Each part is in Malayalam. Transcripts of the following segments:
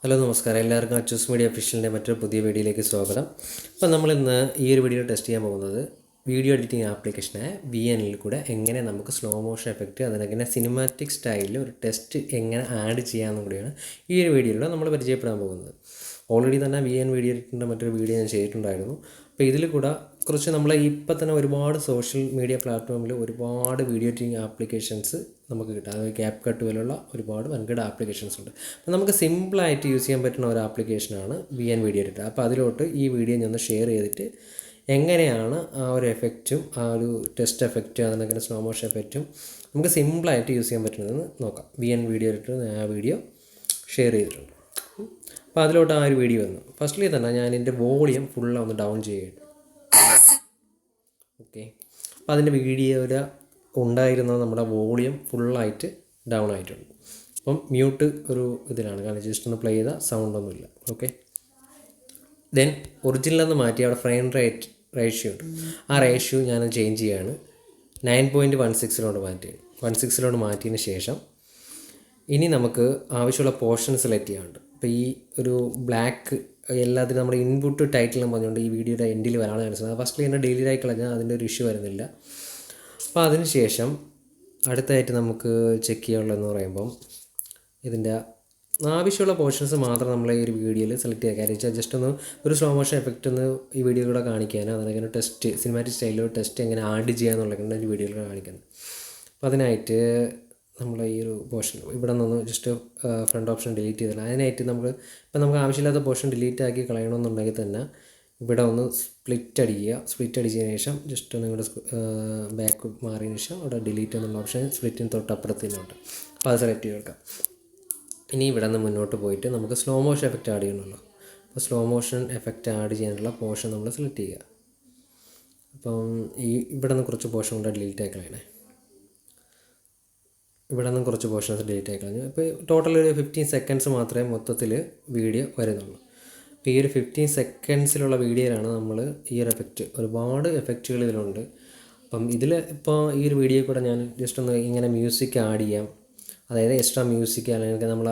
ഹലോ നമസ്കാരം, എല്ലാവർക്കും അച്ചൂസ് മീഡിയ ഒഫീഷ്യലിൻ്റെ മറ്റൊരു പുതിയ വീഡിയോയിലേക്ക് സ്വാഗതം. അപ്പോൾ നമ്മളിന്ന് ഈ ഒരു വീഡിയോ ടെസ്റ്റ് ചെയ്യാൻ പോകുന്നത് വീഡിയോ എഡിറ്റിംഗ് ആപ്ലിക്കേഷനായ VNൽ കൂടെ എങ്ങനെ നമുക്ക് സ്ലോ മോഷൻ എഫക്റ്റ് അതിനെങ്ങനെ സിനിമാറ്റിക് സ്റ്റൈലിൽ ഒരു ടെസ്റ്റ് എങ്ങനെ ആഡ് ചെയ്യാമെന്നും കൂടിയാണ് ഈ ഒരു വീഡിയോയിലൂടെ നമ്മൾ പരിചയപ്പെടാൻ പോകുന്നത്. ഓൾറെഡി തന്നെ VN വീഡിയോ എഡിറ്റിൻ്റെ മറ്റൊരു വീഡിയോ ഞാൻ ചെയ്തിട്ടുണ്ടായിരുന്നു. അപ്പോൾ ഇതിൽ കൂടെ കുറച്ച് നമ്മൾ ഇപ്പം തന്നെ ഒരുപാട് സോഷ്യൽ മീഡിയ പ്ലാറ്റ്ഫോമിൽ ഒരുപാട് വീഡിയോ എഡിറ്റിംഗ് ആപ്ലിക്കേഷൻസ് നമുക്ക് കിട്ടും. അതായത് ക്യാപ് കട്ട് പോലുള്ള ഒരുപാട് വൻകിട ആപ്ലിക്കേഷൻസ് ഉണ്ട്. അപ്പോൾ നമുക്ക് സിമ്പിളായിട്ട് യൂസ് ചെയ്യാൻ പറ്റുന്ന ഒരു ആപ്ലിക്കേഷനാണ് VN വീഡിയോ എഡിറ്റർ. അപ്പോൾ അതിലോട്ട് ഈ വീഡിയോ ഞാൻ ഒന്ന് ഷെയർ ചെയ്തിട്ട് എങ്ങനെയാണ് ആ ഒരു എഫക്റ്റും ആ ഒരു ടെസ്റ്റ് എഫക്റ്റും അതിനൊക്കെ സ്ലോ മോഷൻ എഫക്റ്റും നമുക്ക് സിമ്പിളായിട്ട് യൂസ് ചെയ്യാൻ പറ്റുന്നതെന്ന് നോക്കാം. VN വീഡിയോ എഡിറ്റർ ആ വീഡിയോ ഷെയർ ചെയ്തിട്ടുണ്ട്. അപ്പോൾ അതിലോട്ട് ആ ഒരു വീഡിയോ വന്നു. ഫസ്റ്റ്ലി തന്നെ ഞാൻ എൻ്റെ വോളിയം ഫുള്ള് ഒന്ന് ഡൗൺ ചെയ്യുകയാണ്. ഓക്കെ, അപ്പോൾ അതിൻ്റെ വീഡിയോയിൽ ഉണ്ടായിരുന്ന നമ്മുടെ വോളിയം ഫുള്ളായിട്ട് ഡൗൺ ആയിട്ടുണ്ട്. അപ്പം മ്യൂട്ട് ഒരു ഇതിലാണ്, കാരണം ജസ്റ്റ് ഒന്ന് പ്ലേ ചെയ്താൽ സൗണ്ടൊന്നുമില്ല. ഓക്കെ, ദെൻ ഒറിജിനൽ എന്ന് മാറ്റി അവിടെ ഫ്രെയിം റേഷ്യോ ഉണ്ട്. ആ റേഷ്യോ ഞാൻ ചേഞ്ച് ചെയ്യുകയാണ്. 9.16 മാറ്റി 16 മാറ്റിയതിന് ശേഷം ഇനി നമുക്ക് ആവശ്യമുള്ള പോർഷൻ സെലക്ട് ചെയ്യാനുണ്ട്. അപ്പോൾ ഈ ഒരു ബ്ലാക്ക് എല്ലാത്തിനും നമ്മുടെ ഇൻപുട്ട് ടൈറ്റിൽ എന്ന് പറഞ്ഞുകൊണ്ട് ഈ വീഡിയോയുടെ എൻഡിൽ വരാണ് കാണിച്ചത്. ഫസ്റ്റിൽ തന്നെ ഡിലീറ്റ് ആയി കളഞ്ഞാൽ അതിൻ്റെ ഒരു ഇഷ്യൂ വരുന്നില്ല. അപ്പോൾ അതിന് ശേഷം അടുത്തായിട്ട് നമുക്ക് ചെക്ക് ചെയ്യാനുള്ളതെന്ന് പറയുമ്പം ഇതിൻ്റെ ആവശ്യമുള്ള പോർഷൻസ് മാത്രം നമ്മൾ ഈ ഒരു വീഡിയോയിൽ സെലക്ട് ചെയ്യുക. കാര്യം വെച്ചാൽ ജസ്റ്റ് ഒന്ന് ഒരു സ്ലോ മോഷൻ എഫക്റ്റ് ഒന്ന് ഈ വീഡിയോയിലൂടെ കാണിക്കാനോ അതിനങ്ങനെ ടെസ്റ്റ് സിനിമാറ്റിക് സ്റ്റൈലിൽ ടെസ്റ്റ് എങ്ങനെ ആഡ് ചെയ്യാന്നുള്ളതാണ് ഈ വീഡിയോയിലൂടെ കാണിക്കുന്നത്. അപ്പോൾ അതിനായിട്ട് നമ്മൾ ഈ ഒരു പോർഷൻ ഇവിടെ നിന്ന് ജസ്റ്റ് ഫ്രണ്ട് ഓപ്ഷൻ ഡിലീറ്റ് ചെയ്തില്ല. അതിനായിട്ട് നമുക്ക് ആവശ്യമില്ലാത്ത പോർഷൻ ഡിലീറ്റ് ആക്കി കളയണമെന്നുണ്ടെങ്കിൽ തന്നെ ഇവിടെ ഒന്ന് സ്പ്ലിറ്റ് അടിച്ചതിന് ശേഷം ജസ്റ്റ് നിങ്ങളുടെ ബാക്ക് മാറിയതിന് ശേഷം അവിടെ ഡിലീറ്റ് എന്നുള്ള ഓപ്ഷൻ സ്പ്ലിറ്റിന് തൊട്ടപ്പുറത്ത് തന്നെയുണ്ട്. അപ്പോൾ അത് സെലക്ട് ചെയ്ത് വെക്കാം. ഇനി ഇവിടെ നിന്ന് മുന്നോട്ട് പോയിട്ട് നമുക്ക് സ്ലോ മോഷൻ എഫക്റ്റ് ആഡ് ചെയ്യണമല്ലോ. അപ്പോൾ സ്ലോ മോഷൻ എഫക്റ്റ് ആഡ് ചെയ്യാനുള്ള പോർഷൻ നമ്മൾ സെലക്ട് ചെയ്യുക. അപ്പം ഇവിടെ നിന്ന് കുറച്ച് പോർഷൻ കൊണ്ട് ഡിലീറ്റ് ആയി കളയണേ. ഇവിടെ നിന്നും കുറച്ച് പോർഷൻസ് ഡിലീറ്റ് ആയി കളഞ്ഞു. ഇപ്പോൾ ടോട്ടൽ ഒരു 15 സെക്കൻഡ്സ് മാത്രമേ മൊത്തത്തിൽ വീഡിയോ വരുന്നുള്ളൂ. അപ്പോൾ ഈ ഒരു 15 സെക്കൻഡ്സിലുള്ള വീഡിയോയിലാണ് നമ്മൾ ഈ ഒരു എഫക്റ്റ്, ഒരുപാട് എഫക്റ്റുകൾ ഇതിലുണ്ട്. അപ്പം ഇതിൽ ഇപ്പോൾ ഈ ഒരു വീഡിയോ കൂടെ ഞാൻ ജസ്റ്റ് ഒന്ന് ഇങ്ങനെ മ്യൂസിക് ആഡ് ചെയ്യാം. അതായത് എക്സ്ട്രാ മ്യൂസിക് അല്ലെങ്കിൽ നമ്മൾ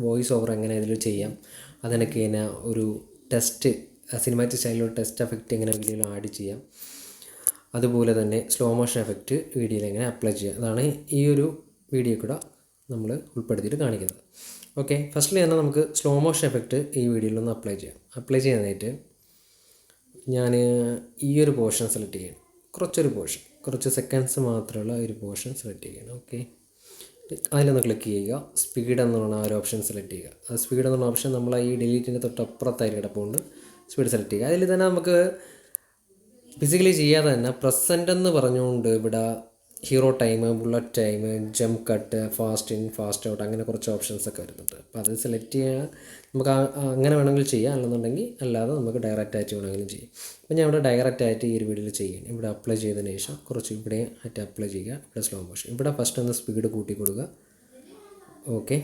വോയിസ് ഓവർ എങ്ങനെ ഇതിൽ ചെയ്യാം, അതിനൊക്കെ ഇങ്ങനെ ഒരു ടെസ്റ്റ് സിനിമാറ്റിക് സ്റ്റൈലിലുള്ള ടെസ്റ്റ് എഫക്റ്റ് എങ്ങനെ വീഡിയോയിൽ ആഡ് ചെയ്യാം, അതുപോലെ തന്നെ സ്ലോ മോഷൻ എഫക്റ്റ് വീഡിയോയിൽ എങ്ങനെ അപ്ലൈ ചെയ്യാം, അതാണ് ഈ ഒരു വീഡിയോ കൂടെ നമ്മൾ ഉൾപ്പെടുത്തിയിട്ട് കാണിക്കുന്നത്. ഓക്കെ, ഫസ്റ്റിൽ തന്നെ നമുക്ക് സ്ലോ മോഷൻ എഫക്റ്റ് ഈ വീഡിയോയിലൊന്ന് അപ്ലൈ ചെയ്യാനായിട്ട് ഞാൻ ഈ ഒരു പോർഷൻ സെലക്ട് ചെയ്യണം. കുറച്ച് സെക്കൻഡ്സ് മാത്രമുള്ള ഒരു പോർഷൻ സെലക്ട് ചെയ്യണം. ഓക്കെ, അതിലൊന്ന് ക്ലിക്ക് ചെയ്യുക. സ്പീഡ് എന്നുള്ള ആ ഒരു ഓപ്ഷൻ സെലക്ട് ചെയ്യുക. ആ സ്പീഡ് എന്നുള്ള ഓപ്ഷൻ നമ്മൾ ഈ ഡിലീറ്റിൻ്റെ തൊട്ടപ്പുറത്തായിട്ട് കിടപ്പുകൊണ്ട് സ്പീഡ് സെലക്ട് ചെയ്യുക. അതിൽ തന്നെ നമുക്ക് ഫിസിക്കലി ചെയ്യാതെ തന്നെ പ്രസൻ്റ് എന്ന് പറഞ്ഞുകൊണ്ട് ഇവിടെ hero time, bullet time, jump cut, fast in fast out, അങ്ങനെ കുറച്ച് ഓപ്ഷൻസ് ഒക്കെ വരുന്നുണ്ട്. അപ്പോൾ അത് സെലക്ട് ചെയ്യാൻ നമുക്ക് അങ്ങനെ വേണമെങ്കിൽ ചെയ്യാം, അല്ലെന്നുണ്ടെങ്കിൽ അല്ലാതെ നമുക്ക് ഡയറക്റ്റ് ആയിട്ട് വേണമെങ്കിലും ചെയ്യാം. അപ്പോൾ ഞാൻ ഇവിടെ ഡയറക്റ്റ് ആയിട്ട് ഈ ഒരു വീഡിയോയിൽ ചെയ്യണം. ഇവിടെ അപ്ലൈ ചെയ്തതിന് ശേഷം കുറച്ച് ഇവിടെ ആയിട്ട് അപ്ലൈ ചെയ്യുക. ഇവിടെ സ്ലോ മോഷൻ, ഇവിടെ ഫസ്റ്റ് ഒന്ന് സ്പീഡ് കൂട്ടി കൊടുക്കുക. ഓക്കെ,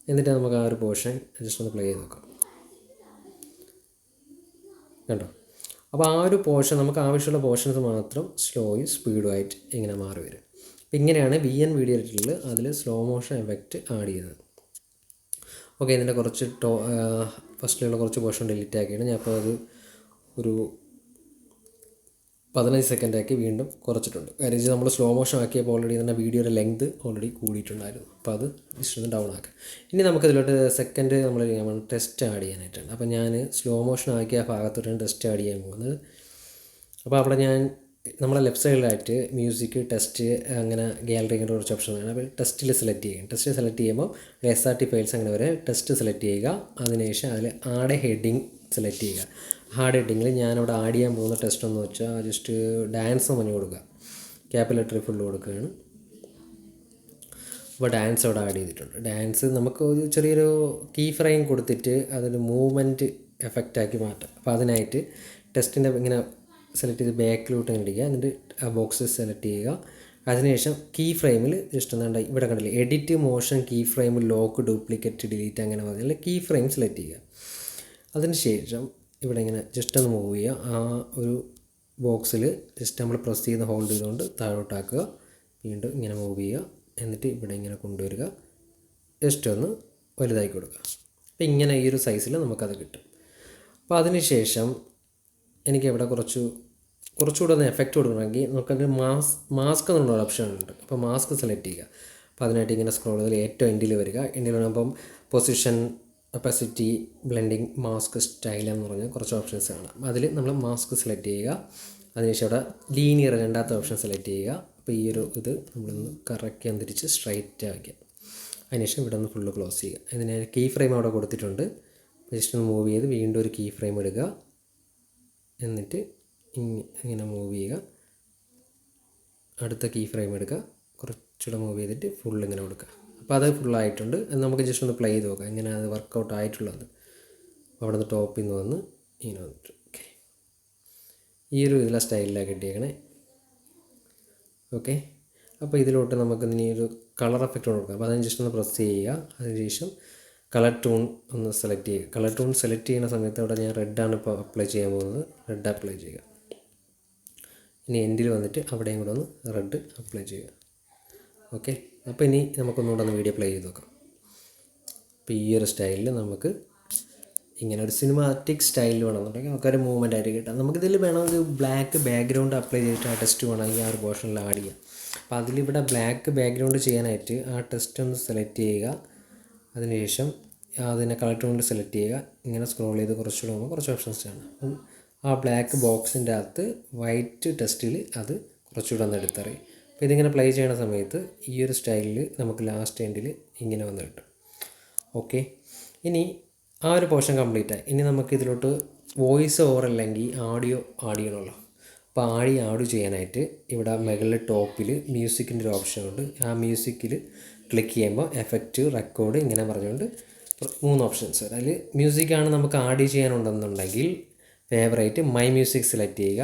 എന്നിട്ട് നമുക്ക് ആ ഒരു പോർഷൻ ജസ്റ്റ് ഒന്ന് പ്ലേ ചെയ്ത് നോക്കാം. കണ്ടോ? അപ്പോൾ ആ ഒരു പോർഷൻ നമുക്ക് ആവശ്യമുള്ള പോർഷൻസ് മാത്രം സ്ലോയും സ്പീഡുമായിട്ട് ഇങ്ങനെ മാറി വരും. അപ്പോൾ ഇങ്ങനെയാണ് VN വീഡിയോ എഡിറ്ററിൽ അതിൽ സ്ലോ മോഷൻ എഫക്റ്റ് ആഡ് ചെയ്യുന്നത്. ഓക്കെ, ഇതിൻ്റെ കുറച്ച് ഫസ്റ്റിലുള്ള കുറച്ച് പോർഷൻ ഡിലീറ്റ് ആക്കിയാണ് ഞാൻ. അപ്പോൾ അത് ഒരു 15 സെക്കൻഡാക്കി വീണ്ടും കുറച്ചിട്ടുണ്ട്. കാര്യം നമ്മൾ സ്ലോ മോഷൻ ആക്കിയപ്പോൾ ഓൾറെഡി തന്നെ വീഡിയോയുടെ ലെങ്ത് ഓൾറെഡി കൂടിയിട്ടുണ്ടായിരുന്നു. അപ്പോൾ അത് ജസ്റ്റ് ഒന്ന് ഡൗൺ ആക്കാം. ഇനി നമുക്കിതിലോട്ട് സെക്കൻഡ് നമ്മൾ ടെസ്റ്റ് ആഡ് ചെയ്യാനായിട്ടുണ്ട്. അപ്പോൾ ഞാൻ സ്ലോ മോഷൻ ആക്കിയ ഭാഗത്തോട്ടാണ് ടെസ്റ്റ് ആഡ് ചെയ്യാൻ പോകുന്നത്. അപ്പോൾ അവിടെ നമ്മളെ ലെഫ്റ്റ് സൈഡിലായിട്ട് മ്യൂസിക്, ടെസ്റ്റ്, അങ്ങനെ ഗാലറി, ഇങ്ങനെ കുറച്ച് ഓപ്ഷനാണ്. അപ്പോൾ ടെസ്റ്റിൽ സെലക്ട് ചെയ്യും. ടെസ്റ്റ് സെലക്ട് ചെയ്യുമ്പോൾ SRT ഫയൽസ് അങ്ങനെ വരെ ടെസ്റ്റ് സെലക്ട് ചെയ്യുക. അതിനുശേഷം അതിൽ ആഡ് ഹെഡിങ് സെലക്ട് ചെയ്യുക. ഹാർഡ് ഹെഡിങ്ങിൽ ഞാനിവിടെ ആഡ് ചെയ്യാൻ പോകുന്ന ടെസ്റ്റ് എന്ന് വെച്ചാൽ ജസ്റ്റ് ഡാൻസ് പറഞ്ഞു കൊടുക്കുക. ക്യാപിറ്റൽ ഫുള്ള് കൊടുക്കുകയാണ്. അപ്പോൾ ഡാൻസ് അവിടെ ആഡ് ചെയ്തിട്ടുണ്ട്. ഡാൻസ് നമുക്ക് ഒരു ചെറിയൊരു കീ ഫ്രെയിം കൊടുത്തിട്ട് അതിന് മൂവ്മെൻറ്റ് എഫക്റ്റാക്കി മാറ്റാം. അപ്പോൾ അതിനായിട്ട് ടെസ്റ്റിൻ്റെ ഇങ്ങനെ സെലക്ട് ചെയ്ത് ബാക്കിലോട്ട് ഇങ്ങനെ ഇടിക്കുക. എന്നിട്ട് ആ ബോക്സ് സെലക്ട് ചെയ്യുക. അതിനുശേഷം കീ ഫ്രെയിമിൽ ജസ്റ്റ് എന്താണ്ട് ഇവിടെ കണ്ടില്ലേ, edit motion key frame lock duplicate delete അങ്ങനെ പറഞ്ഞാൽ കീ ഫ്രെയിം സെലക്ട് ചെയ്യുക. അതിന് ശേഷം ഇവിടെ ഇങ്ങനെ ജസ്റ്റ് ഒന്ന് മൂവ് ചെയ്യുക. ആ ഒരു ബോക്സിൽ ജസ്റ്റ് നമ്മൾ പ്രസ് ചെയ്ത് ഹോൾഡ് ചെയ്തുകൊണ്ട് താഴോട്ടാക്കുക. വീണ്ടും ഇങ്ങനെ മൂവ് ചെയ്യുക. എന്നിട്ട് ഇവിടെ ഇങ്ങനെ കൊണ്ടുവരിക. ജസ്റ്റ് ഒന്ന് വലുതാക്കി കൊടുക്കുക. അപ്പോൾ ഇങ്ങനെ ഈ ഒരു സൈസിൽ നമുക്കത് കിട്ടും. അപ്പോൾ അതിന് ശേഷം എനിക്ക് ഇവിടെ കുറച്ചുകൂടെ ഒന്ന് എഫക്റ്റ് കൊടുക്കണമെങ്കിൽ നമുക്കത് മാസ്ക് എന്നുള്ള ഓപ്ഷൻ ഉണ്ട്. അപ്പോൾ മാസ്ക് സെലക്ട് ചെയ്യുക. അപ്പോൾ അതിനായിട്ട് ഇങ്ങനെ സ്ക്രോൾ ചെയ്ത് ഏറ്റവും എൻഡിൽ വരിക. എൻഡിൽ വരുമ്പം position, opacity, blending, mask, style എന്ന് പറഞ്ഞ കുറച്ച് ഓപ്ഷൻസ് കാണാം. അതിൽ നമ്മൾ മാസ്ക് സെലക്ട് ചെയ്യുക. അതിനുശേഷം അവിടെ ലീനിയർ രണ്ടാമത്തെ ഓപ്ഷൻ സെലക്ട് ചെയ്യുക. അപ്പോൾ ഈ ഒരു ഇത് നമ്മളൊന്ന് കറക്റ്റ് ചെയ്യാൻ തിരിച്ച് സ്ട്രൈറ്റ് ആക്കുക. അതിനുശേഷം ഇവിടെ ഒന്ന് ഫുള്ള് ക്ലോസ് ചെയ്യുക. ഇതിന് കീ ഫ്രെയിം അവിടെ കൊടുത്തിട്ടുണ്ട്. ജസ്റ്റ് ഒന്ന് മൂവ് ചെയ്ത് വീണ്ടും ഒരു കീ ഫ്രെയിം എടുക്കുക. എന്നിട്ട് ഇങ്ങനെ മൂവ് ചെയ്യുക. അടുത്ത കീ ഫ്രെയിം എടുക്കുക. കുറച്ചുകൂടെ മൂവ് ചെയ്തിട്ട് ഫുൾ ഇങ്ങനെ കൊടുക്കുക. അപ്പോൾ അത് ഫുള്ളായിട്ടുണ്ട്. നമുക്ക് ജസ്റ്റ് ഒന്ന് പ്ലേ ചെയ്ത് നോക്കാം എങ്ങനെ അത് വർക്കൗട്ട് ആയിട്ടുള്ളത്. അവിടെ നിന്ന് ടോപ്പിൽ നിന്ന് വന്ന് ഇങ്ങനെ വന്നിട്ട് ഓക്കെ, ഈ ഒരു ഇതിലെ സ്റ്റൈലിലാണ് കിട്ടിയേക്കണേ. ഓക്കെ, അപ്പോൾ ഇതിലോട്ട് നമുക്ക് ഇനി ഒരു കളർ എഫക്റ്റ് കൊടുക്കാം. അപ്പോൾ അതിന് ജസ്റ്റ് ഒന്ന് പ്രസ് ചെയ്യുക. അതിനുശേഷം കളർ ടൂൺ ഒന്ന് സെലക്ട് ചെയ്യുക. കളർ ടൂൺ സെലക്ട് ചെയ്യുന്ന സമയത്ത് അവിടെ ഞാൻ റെഡാണ് ഇപ്പോൾ അപ്ലൈ ചെയ്യാൻ പോകുന്നത്. റെഡ് അപ്ലൈ ചെയ്യുക. ഇനി എൻഡിൽ വന്നിട്ട് അവിടെയും കൂടെ ഒന്ന് റെഡ് അപ്ലൈ ചെയ്യുക. ഓക്കെ, അപ്പോൾ ഇനി നമുക്കൊന്നുകൂടെ ഒന്ന് വീഡിയോ പ്ലേ ചെയ്ത് നോക്കാം. അപ്പോൾ ഈ ഒരു സ്റ്റൈലിൽ നമുക്ക് ഇങ്ങനെ ഒരു സിനിമാറ്റിക് സ്റ്റൈലിൽ വേണമെന്നുണ്ടെങ്കിൽ നമുക്കൊരു മൂവ്മെൻ്റ് ആയിട്ട് കിട്ടാം. നമുക്കിതിൽ വേണമെങ്കിൽ ബ്ലാക്ക് ബാക്ക്ഗ്രൗണ്ട് അപ്ലൈ ചെയ്തിട്ട് ആ ടെസ്റ്റ് വേണമെങ്കിൽ ആ ഒരു പോർഷനിൽ ആഡ് ചെയ്യാം. അപ്പോൾ അതിലിവിടെ ബ്ലാക്ക് ബാക്ക്ഗ്രൗണ്ട് ചെയ്യാനായിട്ട് ആ ടെസ്റ്റ് ഒന്ന് സെലക്ട് ചെയ്യുക. അതിനുശേഷം അതിനെ കളർ ടൂണിൽ സെലക്ട് ചെയ്യുക. ഇങ്ങനെ സ്ക്രോൾ ചെയ്ത് കുറച്ചുകൂടെ പോകുമ്പോൾ കുറച്ച് ഓപ്ഷൻസ് ആണ്. അപ്പം ആ ബ്ലാക്ക് ബോക്സിൻ്റെ അകത്ത് വൈറ്റ് ടെസ്റ്റിൽ അത് കുറച്ചുകൂടെ ഒന്ന് എടുത്തറിയും. അപ്പോൾ ഇതിങ്ങനെ പ്ലേ ചെയ്യുന്ന സമയത്ത് ഈ ഒരു സ്റ്റൈലിൽ നമുക്ക് ലാസ്റ്റ് എൻഡിൽ ഇങ്ങനെ വന്ന് കിട്ടും. ഓക്കെ, ഇനി ആ ഒരു പോർഷൻ കംപ്ലീറ്റ് ആയി. ഇനി നമുക്ക് ഇതിലോട്ട് വോയിസ് ഓവർ അല്ലെങ്കിൽ ആഡിയോ ആഡ് ചെയ്യണമല്ലോ. അപ്പോൾ ആഡ് ചെയ്യാനായിട്ട് ഇവിടെ മുകളിൽ ടോപ്പിൽ മ്യൂസിക്കിൻ്റെ ഒരു ഓപ്ഷൻ ഉണ്ട്. ആ മ്യൂസിക്കിൽ ക്ലിക്ക് ചെയ്യുമ്പോൾ എഫക്റ്റ്, റെക്കോർഡ് ഇങ്ങനെ പറഞ്ഞുകൊണ്ട് 3 ഓപ്ഷൻസ് വരും. അതിൽ മ്യൂസിക്കാണ് നമുക്ക് ആഡ് ചെയ്യാനുണ്ടെന്നുണ്ടെങ്കിൽ ഫേവറേറ്റ് മൈ മ്യൂസിക് സെലക്ട് ചെയ്യുക.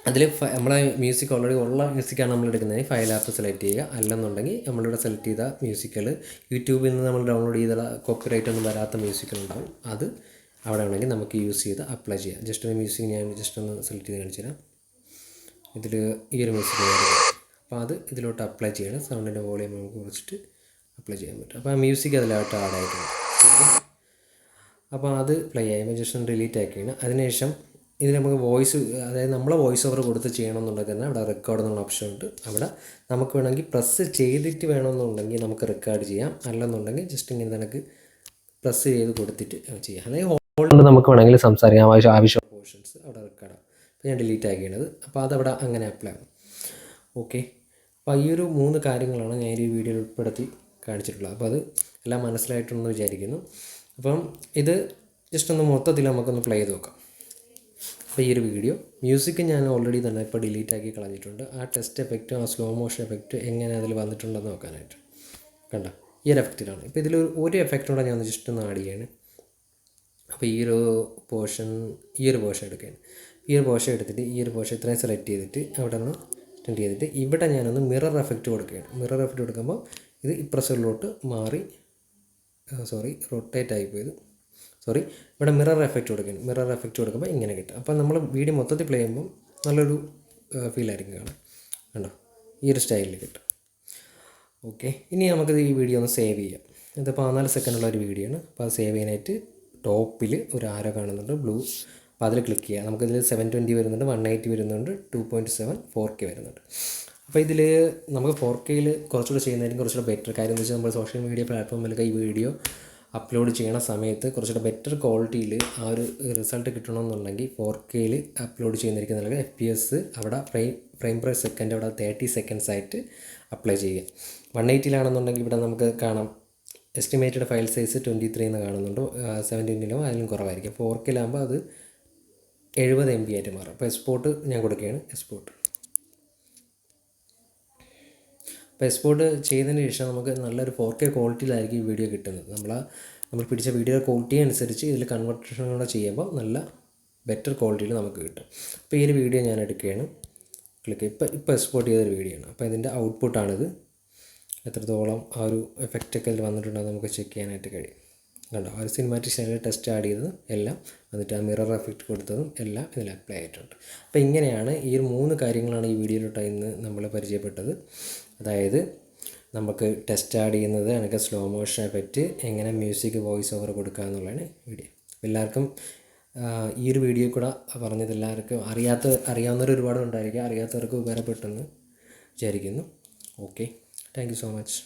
അതിൽ നമ്മളെ മ്യൂസിക് ഓൾറെഡി ഉള്ള മ്യൂസിക്കാണ് നമ്മൾ എടുക്കുന്നത്. ഫയൽ ആപ്പ് സെലക്ട് ചെയ്യുക. അല്ലെന്നുണ്ടെങ്കിൽ നമ്മളിവിടെ സെലക്ട് ചെയ്ത മ്യൂസിക്കുകൾ യൂട്യൂബിൽ നിന്ന് നമ്മൾ ഡൗൺലോഡ് ചെയ്ത കോപ്പിറൈറ്റ് ഒന്നും വരാത്ത മ്യൂസിക്കുകളുണ്ടാവും. അത് അവിടെ ആണെങ്കിൽ നമുക്ക് യൂസ് ചെയ്ത് അപ്ലൈ ചെയ്യാം. ജസ്റ്റ് ഒരു മ്യൂസിക് ഞാൻ ജസ്റ്റ് ഒന്ന് സെലക്ട് ചെയ്ത് കാണിച്ചു തരാം. ഇതിൽ ഈ ഒരു മ്യൂസിക് അപ്പോൾ അത് ഇതിലോട്ട് അപ്ലൈ ചെയ്യണം. സൗണ്ടിൻ്റെ വോളിയം നമുക്ക് കുറച്ചിട്ട് അപ്ലൈ ചെയ്യാൻ പറ്റും. അപ്പോൾ ആ മ്യൂസിക് അതിലോട്ട് ആഡ് ആയിട്ടുണ്ട്. ഓക്കെ, അപ്പോൾ അത് പ്ലേ ചെയ്യുമ്പോൾ ജസ്റ്റ് ഒന്ന് ഡിലീറ്റ് ആക്കിയാണ്. അതിനുശേഷം ഇതിൽ നമുക്ക് വോയിസ്, അതായത് നമ്മളെ വോയിസ് ഓവർ കൊടുത്ത് ചെയ്യണമെന്നുണ്ടെങ്കിൽ തന്നെ അവിടെ റെക്കോർഡ് എന്നുള്ള ഓപ്ഷൻ ഉണ്ട്. അവിടെ നമുക്ക് വേണമെങ്കിൽ പ്രസ് ചെയ്തിട്ട് വേണമെന്നുണ്ടെങ്കിൽ നമുക്ക് റെക്കോർഡ് ചെയ്യാം. അല്ലെന്നുണ്ടെങ്കിൽ ജസ്റ്റ് ഇങ്ങനെ നമുക്ക് പ്രസ് ചെയ്ത് കൊടുത്തിട്ട് ചെയ്യാം. അല്ലെങ്കിൽ ഹോൾഡ് നമുക്ക് വേണമെങ്കിൽ സംസാരിക്കാം. ആവശ്യം പോർഷൻസ് അവിടെ റെക്കോർഡാണ്. അപ്പോൾ ഞാൻ ഡിലീറ്റ് ആക്കിയത്. അപ്പോൾ അതവിടെ അങ്ങനെ അപ്ലൈ ആകും. ഓക്കെ, അപ്പോൾ ഈ ഒരു 3 കാര്യങ്ങളാണ് ഞാൻ ഈ വീഡിയോയിൽ ഉൾപ്പെടുത്തി കാണിച്ചിട്ടുള്ളത്. അപ്പോൾ അത് എല്ലാം മനസ്സിലായിട്ടുണ്ടെന്ന് വിചാരിക്കുന്നു. അപ്പം ഇത് ജസ്റ്റ് ഒന്ന് മൊത്തത്തിൽ നമുക്കൊന്ന് പ്ലേ ചെയ്ത് നോക്കാം. അപ്പോൾ ഈ ഒരു വീഡിയോ മ്യൂസിക് ഞാൻ ഓൾറെഡി തന്നെ ഇപ്പോൾ ഡിലീറ്റ് ആക്കി കളഞ്ഞിട്ടുണ്ട്. ആ ടെസ്റ്റ് എഫക്റ്റും ആ സ്ലോ മോഷൻ എഫക്റ്റ് എങ്ങനെ അതിൽ വന്നിട്ടുണ്ടെന്ന് നോക്കാനായിട്ട്. കണ്ട ഈ ഒരു എഫക്റ്റിലാണ്. ഇപ്പോൾ ഇതിൽ ഒരു എഫക്റ്റോടെ ഞാൻ ജസ്റ്റ് ഒന്ന് ആഡ് ചെയ്യാണ്. അപ്പോൾ ഈ ഒരു പോർഷൻ എടുക്കുകയാണ്. ഈ ഒരു പോർഷൻ എടുത്തിട്ട് ഈ ഒരു പോർഷൻ ഇത്രയും സെലക്ട് ചെയ്തിട്ട് അവിടെ നിന്ന് ടെൻഡ് ചെയ്തിട്ട് ഇവിടെ ഞാനൊന്ന് മിറർ എഫക്റ്റ് കൊടുക്കുകയാണ്. മിറർ എഫക്റ്റ് കൊടുക്കുമ്പോൾ ഇത് ഇപ്രസറിലോട്ട് മാറി റൊട്ടേറ്റ് ആയിപ്പോയത്. ഇവിടെ മിറർ എഫക്റ്റ് കൊടുക്കുകയാണ്. മിറർ എഫക്റ്റ് കൊടുക്കുമ്പോൾ ഇങ്ങനെ കിട്ടും. അപ്പോൾ നമ്മൾ വീഡിയോ മൊത്തത്തിൽ പ്ലേ ചെയ്യുമ്പോൾ നല്ലൊരു ഫീലായിരിക്കും കാണാൻ. കണ്ടോ, ഈ ഒരു സ്റ്റൈലിൽ കിട്ടും. ഓക്കെ, ഇനി നമുക്കിത് ഈ വീഡിയോ ഒന്ന് സേവ് ചെയ്യാം. ഇതിപ്പോൾ 4 സെക്കൻഡുള്ള ഒരു വീഡിയോ ആണ്. അപ്പോൾ അത് സേവ് ചെയ്യാനായിട്ട് ടോപ്പിൽ ഒരു ആരോ കാണുന്നുണ്ട്, ബ്ലൂ. അപ്പോൾ അതിൽ ക്ലിക്ക് ചെയ്യുക. നമുക്കിതിൽ 720 വരുന്നുണ്ട്, 180 വരുന്നുണ്ട്, 2.7 4K വരുന്നുണ്ട്. അപ്പോൾ ഇതിൽ നമുക്ക് 4Kയിൽ കുറച്ചുകൂടെ ചെയ്യുന്നതായിരിക്കും കുറച്ചുകൂടെ ബെറ്റർ. കാര്യം എന്ന് വെച്ചാൽ നമ്മൾ സോഷ്യൽ മീഡിയ പ്ലാറ്റ്ഫോമിലൊക്കെ ഈ വീഡിയോ അപ്ലോഡ് ചെയ്യണ സമയത്ത് കുറച്ചുകൂടെ ബെറ്റർ ക്വാളിറ്റിയിൽ ആ ഒരു റിസൾട്ട് കിട്ടണമെന്നുണ്ടെങ്കിൽ 4Kയിൽ അപ്ലോഡ് ചെയ്യുന്നതായിരിക്കും നല്ലത്. FPS അവിടെ ഫ്രെയിം പെർ സെക്കൻഡ് അവിടെ 30 സെക്കൻഡ്സ് ആയിട്ട് അപ്ലൈ ചെയ്യുക. 180ലാണെന്നുണ്ടെങ്കിൽ ഇവിടെ നമുക്ക് കാണാം എസ്റ്റിമേറ്റഡ് ഫയൽ സൈസ് 23 എന്ന് കാണുന്നുണ്ട്. 720 അതിലും കുറവായിരിക്കും. 4Kയിലാകുമ്പോൾ അത് 70 MB ആയിട്ട് മാറും. അപ്പോൾ എക്സ്പോർട്ട് ഞാൻ കൊടുക്കുകയാണ്. അപ്പോൾ എക്സ്പോർട്ട് ചെയ്തതിന് ശേഷം നമുക്ക് നല്ലൊരു 4K ക്വാളിറ്റിയിലായിരിക്കും ഈ വീഡിയോ കിട്ടുന്നത്. നമ്മൾ പിടിച്ച വീഡിയോ ക്വാളിറ്റി അനുസരിച്ച് ഇതിൽ കൺവെർഷൻ കൂടെ ചെയ്യുമ്പോൾ നല്ല ബെറ്റർ ക്വാളിറ്റിയിൽ നമുക്ക് കിട്ടും. അപ്പോൾ ഈ ഒരു വീഡിയോ ഞാൻ എടുക്കുകയാണ്. ഇപ്പോൾ എക്സ്പോർട്ട് ചെയ്തൊരു വീഡിയോ ആണ്. അപ്പോൾ ഇതിൻ്റെ ഔട്ട്പുട്ടാണിത്. എത്രത്തോളം ആ ഒരു എഫക്റ്റൊക്കെ ഇതിൽ വന്നിട്ടുണ്ടെന്ന് നമുക്ക് ചെക്ക് ചെയ്യാനായിട്ട് കഴിയും. കണ്ടോ, ആ ഒരു സിനിമാറ്റിക് സ്റ്റൈലിൽ ടെസ്റ്റ് ആഡ് ചെയ്തതും എല്ലാം, എന്നിട്ട് ആ മിറർ എഫക്റ്റ് കൊടുത്തതും എല്ലാം ഇതിൽ അപ്ലൈ ആയിട്ടുണ്ട്. അപ്പോൾ ഇങ്ങനെയാണ് ഈ 3 കാര്യങ്ങളാണ് ഈ വീഡിയോയിലോട്ട് ഇന്ന് നമ്മൾ പരിചയപ്പെട്ടത്. അതായത് നമുക്ക് ടെസ്റ്റ് ആഡ് ചെയ്യുന്നത് എനിക്ക് സ്ലോ മോഷൻ എഫക്റ്റ് എങ്ങനെ മ്യൂസിക് വോയിസ് ഓവർ കൊടുക്കുക എന്നുള്ളതാണ് വീഡിയോ. എല്ലാവർക്കും ഈ ഒരു വീഡിയോ കൂടെ പറഞ്ഞത് എല്ലാവർക്കും അറിയാവുന്നവർ ഒരുപാട് ഉണ്ടായിരിക്കുക, അറിയാത്തവർക്ക് ഉപകാരപ്പെട്ടെന്ന് വിചാരിക്കുന്നു. Okay, thank you so much.